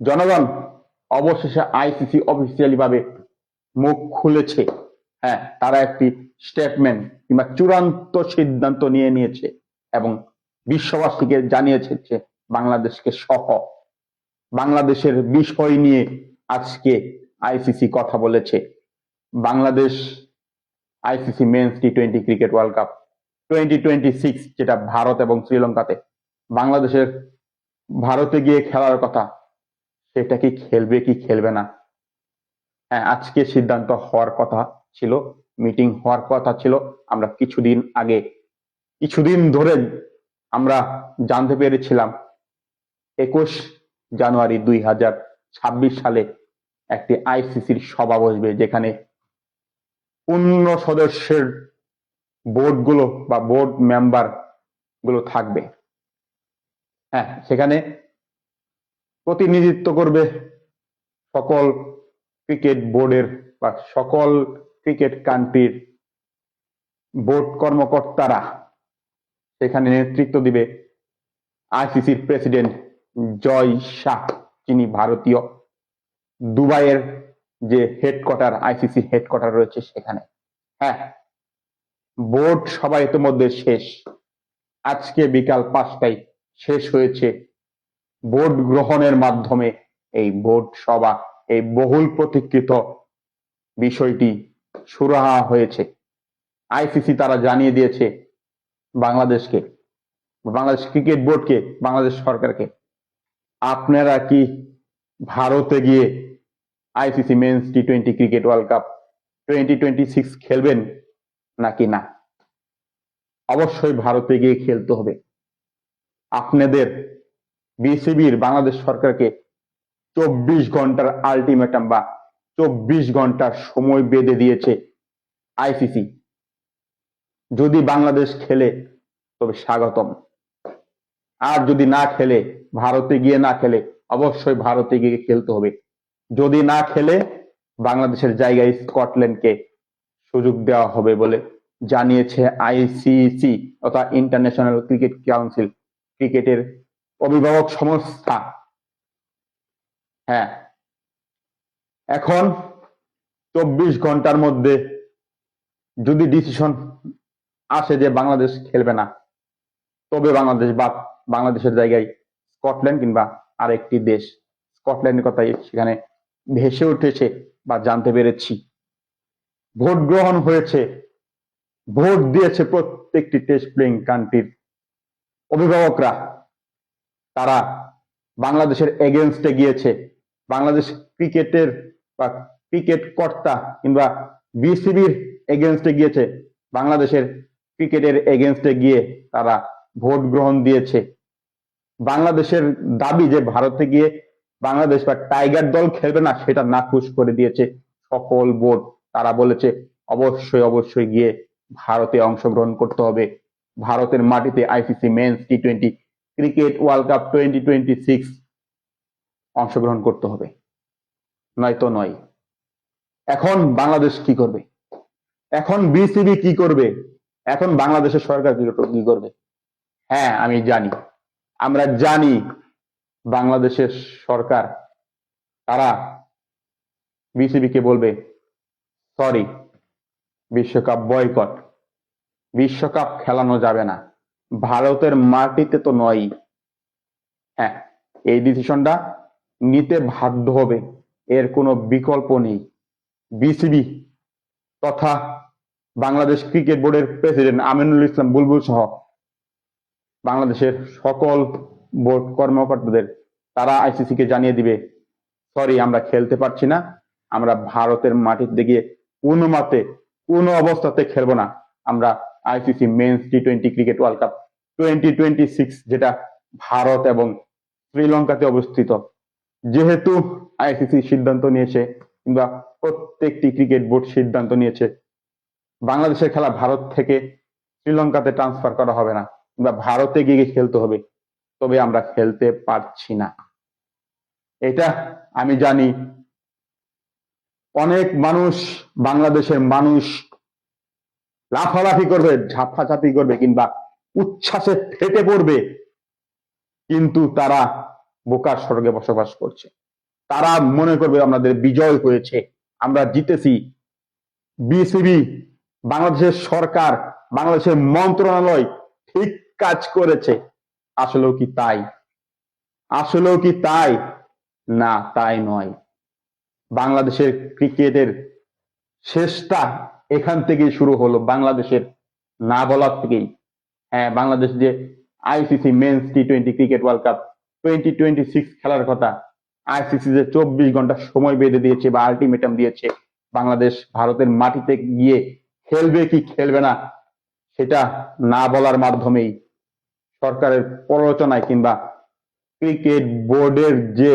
জনগণ অবশেষে ICC officially ভাবে মুখ খুলেছে। হ্যাঁ, তারা একটি স্টেটমেন্ট কিংবা চূড়ান্ত সিদ্ধান্ত নিয়ে নিয়েছে এবং বিশ্ববাসীকে জানিয়েছে যে বাংলাদেশকে সহ বাংলাদেশের বিষয় নিয়ে আজকে আইসিসি কথা বলেছে। বাংলাদেশ আইসিসি মেন্স টি-20 ক্রিকেট ওয়ার্ল্ড কাপ 2026, যেটা ভারত এবং শ্রীলঙ্কাতে, বাংলাদেশের ভারতে গিয়ে খেলার কথা, সেটা কি খেলবে কি খেলবে না? হ্যাঁ, আজকে সিদ্ধান্ত হওয়ার কথা ছিল, মিটিং হওয়ার কথা ছিল। আমরা কিছুদিন ধরে আমরা জানতে পেরেছিলাম 21 জানুয়ারি 2026 সালে একটি আইসিসির সভা বসবে, যেখানে পূর্ণ সদস্যের বোর্ডগুলো বা বোর্ড মেম্বার গুলো থাকবে। হ্যাঁ, সেখানে প্রতিনিধিত্ব করবে সকল ক্রিকেট বোর্ডের বা সকল ক্রিকেট কান্ট্রির বোর্ড কর্মকর্তারা। সেখানে নেতৃত্ব দিবে আইসিসির প্রেসিডেন্ট জয় শাহ, যিনি ভারতীয়। দুবাইয়ের যে হেডকোয়ার্টার, আইসিসি হেডকোয়ার্টার রয়েছে সেখানে। হ্যাঁ, বোর্ড সভা ইতিমধ্যে শেষ, আজকে বিকাল 5টায় শেষ হয়েছে। বোর্ড গ্রহণের মাধ্যমে এই বোর্ড সভা, এই বহুল প্রতীক্ষিত বিষয়টি সুরাহা হয়েছে। আইসিসি তারা জানিয়ে দিয়েছে বাংলাদেশকে, বাংলাদেশ ক্রিকেট বোর্ডকে, বাংলাদেশ সরকারকে, আপনারা কি ভারতে গিয়ে আইসিসি মেন্স টি-20 ক্রিকেট ওয়ার্ল্ড কাপ 2026 খেলবেন নাকি না? অবশ্যই ভারতে গিয়ে খেলতে হবে। আপনাদের বিসিবির বাংলাদেশ সরকারকে 24 ঘন্টার আলটিমেটাম বা 24 ঘন্টার সময় বেঁধে দিয়েছে আইসিসি। যদি বাংলাদেশ খেলে তবে স্বাগতম, আর যদি না খেলে, ভারতে গিয়ে না খেলে, অবশ্যই ভারতে গিয়ে খেলতে হবে। যদি না খেলে বাংলাদেশের জায়গায় স্কটল্যান্ডকে সুযোগ দেওয়া হবে বলে জানিয়েছে আইসিসি অর্থাৎ ইন্টারন্যাশনাল ক্রিকেট কাউন্সিল, ক্রিকেটের অভিভাবক সংস্থা। হ্যাঁ, এখন 24 ঘন্টার মধ্যে যদি ডিসিশন আসে যে বাংলাদেশ খেলবে না, তবে বাংলাদেশ বাদ, বাংলাদেশের জায়গায় স্কটল্যান্ড কিংবা আরেকটি দেশ, স্কটল্যান্ডের কথাই সেখানে ভেসে উঠেছে বা জানতে পেরেছি। ভোট গ্রহণ হয়েছে, ভোট দিয়েছে প্রত্যেকটি টেস্ট প্লেইং কান্ট্রির অভিভাবকরা। তারা বাংলাদেশের এগেনস্টে গিয়েছে। বাংলাদেশ ক্রিকেটের বা ক্রিকেট কর্তা কিংবা বিসিবির এগেনস্টে গিয়েছে, বাংলাদেশের ক্রিকেটের এগেনস্টে গিয়ে তারা ভোট গ্রহণ দিয়েছে। বাংলাদেশের দাবি যে ভারতে গিয়ে বাংলাদেশ বা টাইগার দল খেলবে না, সেটা নাকচ করে দিয়েছে সকল বোর্ড। তারা বলেছে অবশ্যই গিয়ে ভারতে অংশগ্রহণ করতে হবে। ভারতের মাটিতে আইসিসি মেন্স টি-20 ক্রিকেট ওয়ার্ল্ড কাপ 2026 অংশগ্রহণ করতে হবে, নয়তো নয়। এখন বাংলাদেশ কি করবে? এখন বিসিবি কি করবে? এখন বাংলাদেশের সরকার কি করবে? হ্যাঁ, আমরা জানি বাংলাদেশের সরকার, তারা বিসিবি কে বলবে সরি, বিশ্বকাপ বয়কট, বিশ্বকাপ খেলানো যাবে না, ভারতের মাটিতে তো নয়। হ্যাঁ, এই ডিসিশনটা নিতে বাধ্য হবে, এর কোনো বিকল্প নেই। বিসিবি তথা বাংলাদেশ ক্রিকেট বোর্ডের প্রেসিডেন্ট আমিনুল ইসলাম বুলবুল সহ বাংলাদেশের সকল বোর্ড কর্মকর্তাদের তারা আইসিসি কে জানিয়ে দিবে, সরি, আমরা খেলতে পারছি না, আমরা ভারতের মাটিতে গিয়ে কোনো অবস্থাতে খেলবো না। আমরা আইসিসি মেন্স টি-20 ক্রিকেট ওয়ার্ল্ড কাপ 2026, যেটা ভারত এবং শ্রীলঙ্কাতে অবস্থিত, যেহেতু আইসিসি সিদ্ধান্ত নিয়েছে কিংবা প্রত্যেকটি ক্রিকেট বোর্ড সিদ্ধান্ত নিয়েছে বাংলাদেশের খেলা ভারত থেকে শ্রীলঙ্কাতে ট্রান্সফার করা হবে না কিংবা ভারতে গিয়ে খেলতে হবে, তবে আমরা খেলতে পারছি না। এটা আমি জানি অনেক মানুষ, বাংলাদেশের মানুষ লাফালাফি করবে, ঝাপাঝাপি করবে কিংবা উচ্ছ্বাসে ফেটে পড়বে, কিন্তু তারা বোকার স্বর্গে বসবাস করছে। তারা মনে করবে আমাদের বিজয় হয়েছে, আমরা জিতেছি। বিসিবি, বাংলাদেশের সরকার, বাংলাদেশের মন্ত্রণালয় ঠিক কাজ করেছে। আসলেও কি তাই? আসলেও কি তাই? না, তাই নয়। বাংলাদেশের ক্রিকেটের শেষটা এখান থেকেই শুরু হলো, বাংলাদেশের না বলার থেকেই। হ্যাঁ, বাংলাদেশ যে আইসিসি মেন্স টি-20 ক্রিকেট ওয়ার্ল্ড কাপ 2026 খেলার কথা, আইসিসি যে 24 ঘন্টা সময় বেঁধে দিয়েছে বা আলটিমেটাম দিয়েছে, বাংলাদেশ ভারতের মাটিতে গিয়ে খেলবে কি খেলবে না সেটা না বলার মাধ্যমেই, সরকারের প্ররোচনায় কিংবা ক্রিকেট বোর্ডের যে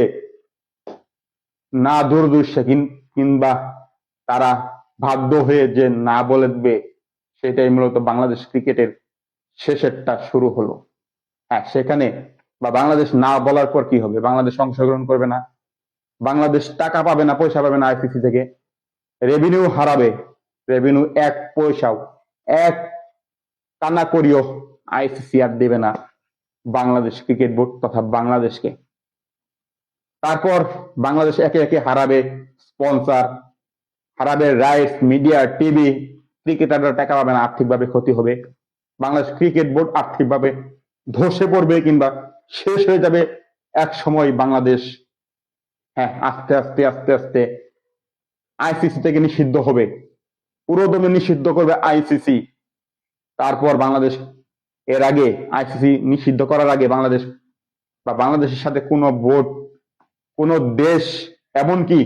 না দূরদর্শী কিংবা তারা বাধ্য হয়ে যে না বলে দেবে, সেটাই মূলত বাংলাদেশ ক্রিকেটের শেষেরটা শুরু হলো। হ্যাঁ, সেখানে বা বাংলাদেশ না বলার পর কি হবে? বাংলাদেশ অংশগ্রহণ করবে না, বাংলাদেশ টাকা পাবে না, পয়সা পাবে না আইসিসি থেকে, রেভিনিউ হারাবে। রেভিনিউ এক পয়সাও, এক কানা করিও আইসিসি আর দেবে না বাংলাদেশ ক্রিকেট বোর্ড তথা বাংলাদেশকে। তারপর বাংলাদেশ একে একে হারাবে স্পন্সর, হারাবে রাইটস, মিডিয়া, টিভি, ক্রিকেটাররা টাকা পাবে না, আর্থিকভাবে ক্ষতি হবে। বাংলাদেশ ক্রিকেট বোর্ড আর্থিকভাবে ধসে পড়বে কিংবা শেষ হয়ে যাবে এক সময় বাংলাদেশ। হ্যাঁ, আস্তে আস্তে আস্তে আস্তে আইসিসি থেকে নিষিদ্ধ হবে, পুরোদমে নিষিদ্ধ করবে আইসিসি। তারপর বাংলাদেশ, এর আগে আইসিসি নিষিদ্ধ করার আগে বাংলাদেশ বা বাংলাদেশের সাথে কোনো বোর্ড, কোনো দেশ, এমনকি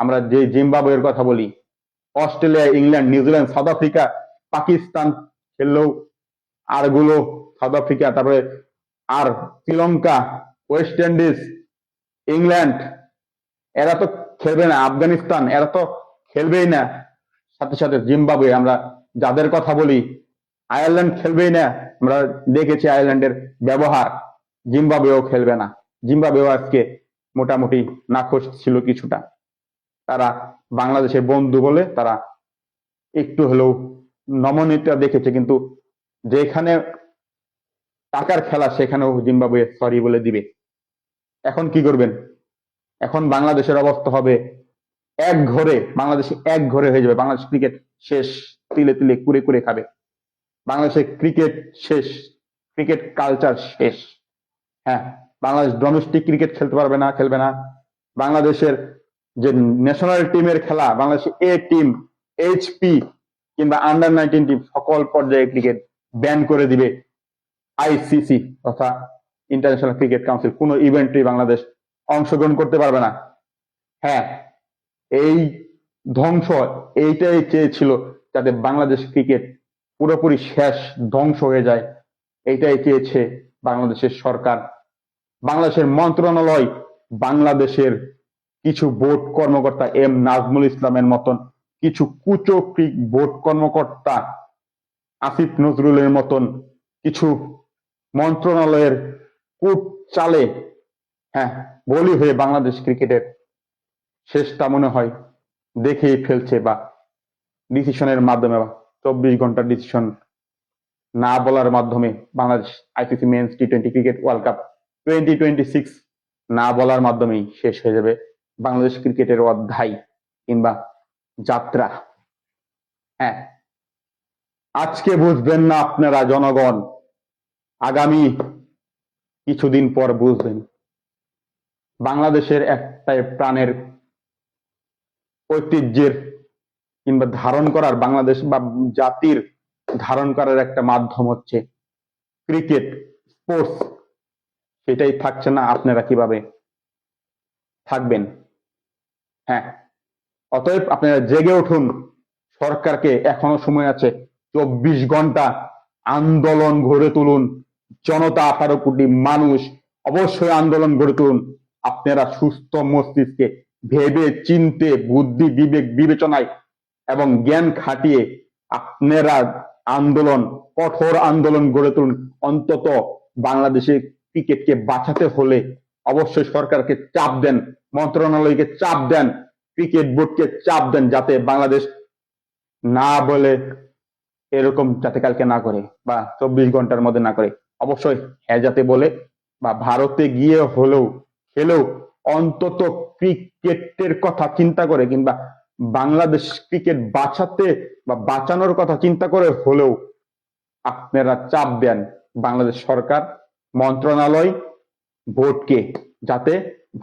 আমরা যে জিম্বাবুয়ের কথা বলি, Australia, England, New Zealand, south Africa, Pakistan খেললেও আরগুলো, সাউথ আফ্রিকা, তারপরে আর শ্রীলঙ্কা, ওয়েস্ট ইন্ডিজ, ইংল্যান্ড, এরা তো খেলবে না, আফগানিস্তান, এরা তো খেলবেই না। সাথে সাথে জিম্বাবুয়ে, আমরা যাদের কথা বলি, আয়ারল্যান্ড খেলবেই না। আমরা দেখেছি আয়ারল্যান্ডের ব্যবহার, জিম্বাবুয়েও খেলবে না। জিম্বাবুয়েও আজকে মোটামুটি নাখোশ ছিল কিছুটা। তারা বাংলাদেশের বন্ধু বলে তারা একটু হলেও নমনীয়তা দেখেছে, কিন্তু যেখানে টাকার খেলা সেখানেও জিম্বাবুয়ে সরি বলে দিবে। এখন কি করবেন? এখন বাংলাদেশের অবস্থা হবে এক ঘরে, বাংলাদেশে এক ঘরে হয়ে যাবে। বাংলাদেশ ক্রিকেট শেষ, তিলে তিলে কুড়ে কুড়ে খাবে। বাংলাদেশের ক্রিকেট শেষ, ক্রিকেট কালচার শেষ। হ্যাঁ, বাংলাদেশ ডোমেস্টিক ক্রিকেট খেলতে পারবে না, খেলবে না। বাংলাদেশের যে ন্যাশনাল টিমের খেলা, বাংলাদেশ এ টিম, এইচপি কিংবা আন্ডার-19 টিম, সকল পর্যায়ে ক্রিকেট ব্যান করে দিবে আইসিসি তথা ইন্টারন্যাশনাল ক্রিকেট কাউন্সিল। কোনো ইভেন্টে বাংলাদেশ অংশগ্রহণ করতে পারবে না। হ্যাঁ, এই ধ্বংস, এইটাই চেয়েছিল, যাতে বাংলাদেশ ক্রিকেট পুরোপুরি শেষ, ধ্বংস হয়ে যায়। এইটাই চেয়েছে বাংলাদেশের সরকার, বাংলাদেশের মন্ত্রণালয়, বাংলাদেশের কিছু বোর্ড কর্মকর্তা, এম নাজমুল ইসলামের মতন কিছু কুচক্রী বোর্ড কর্মকর্তা, আসিফ নজরুলের মতন কিছু মন্ত্রণালয়ের কূট চালে, হ্যাঁ, বলি হয়ে বাংলাদেশ ক্রিকেটের শেষটা মনে হয় দেখেই ফেলছে, বা ডিসিশনের মাধ্যমে, বা 24 ঘন্টার ডিসিশন না বলার মাধ্যমে বাংলাদেশ আইসিসি মেন্স টি-20 ক্রিকেট ওয়ার্ল্ড কাপ 2026 না বলার মাধ্যমেই শেষ হয়ে যাবে বাংলাদেশ ক্রিকেটের অধ্যায় কিংবা যাত্রা। হ্যাঁ, আজকে বুঝবেন না আপনারা জনগণ, আগামী কিছুদিন পর বুঝবেন। বাংলাদেশের একটাই প্রাণের ঐতিহ্যের কিংবা ধারণ করার, বাংলাদেশ বা জাতির ধারণ করার একটা মাধ্যম হচ্ছে ক্রিকেট, স্পোর্টস। সেটাই থাকছে না, আপনারা কিভাবে থাকবেন? হ্যাঁ, অতএব আপনারা জেগে উঠুন। সরকারকে এখনো সময় আছে, 24 ঘন্টা আন্দোলন গড়ে তুলুন। জনতা, 18 কোটি মানুষ, অবশ্যই আন্দোলন গড়ে তুলুন। আপনারা সুস্থ মস্তিষ্কে ভেবে চিনতে, বুদ্ধি বিবেক বিবেচনায় এবং জ্ঞান খাটিয়ে আপনারা আন্দোলন, কঠোর আন্দোলন গড়ে তুলুন। অন্তত বাংলাদেশের ক্রিকেটকে বাঁচাতে হলে অবশ্যই সরকারকে চাপ দেন, মন্ত্রণালয়কে চাপ দেন, ক্রিকেট বোর্ডকে চাপ দেন, যাতে বাংলাদেশ না বলে এরকম যাতে কালকে না করে, বা 24 ঘন্টার মধ্যে না করে। অবশ্যই হ্যাঁ যাতে বলে, বা ভারতে গিয়ে হলেও হলেও অন্তত ক্রিকেটের কথা চিন্তা করে কিংবা বাংলাদেশ ক্রিকেট বাঁচাতে বা বাঁচানোর কথা চিন্তা করে হলেও আপনারা চাপ দেন বাংলাদেশ সরকার, মন্ত্রণালয়, বোর্ডকে, যাতে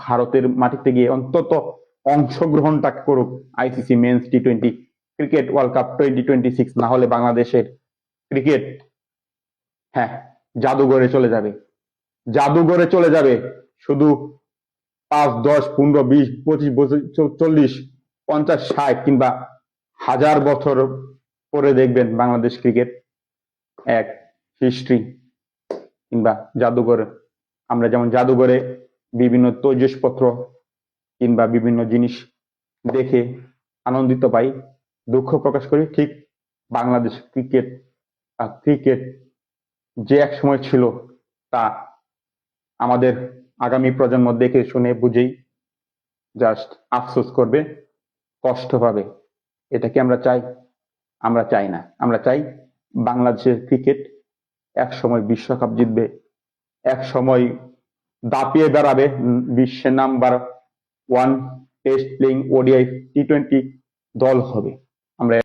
ভারতের মাটিতে গিয়ে অন্তত অংশগ্রহণটা করুক আইসিসি মেন্স টি-20 ক্রিকেট ওয়ার্ল্ড কাপ 2026। না হলে বাংলাদেশের ক্রিকেট, হ্যাঁ, জাদুঘরে চলে যাবে, জাদুঘরে চলে যাবে। শুধু 5, 10, 15, 20, 25, 40, 50, 60 কিংবা 1000 বছর পরে দেখবেন বাংলাদেশ ক্রিকেট এক হিস্ট্রি কিংবা জাদুঘর। আমরা যেমন জাদুঘরে বিভিন্ন তৈজসপত্র কিংবা বিভিন্ন জিনিস দেখে আনন্দিত পাই, দুঃখ প্রকাশ করি, ঠিক বাংলাদেশ ক্রিকেট ক্রিকেট যে এক সময় ছিল তা আমাদের আগামী প্রজন্ম দেখে শুনে বুঝেই জাস্ট আফসোস করবে, কষ্ট পাবে। এটা কি আমরা চাই? আমরা চাই না। আমরা চাই বাংলাদেশের ক্রিকেট এক সময় বিশ্বকাপ জিতবে, এক সময় দাপিয়ে বেড়াবে, বিশ্বের নাম্বার 1 টেস্ট প্লেইং ওডিআই টি-20 দল হবে। আমরা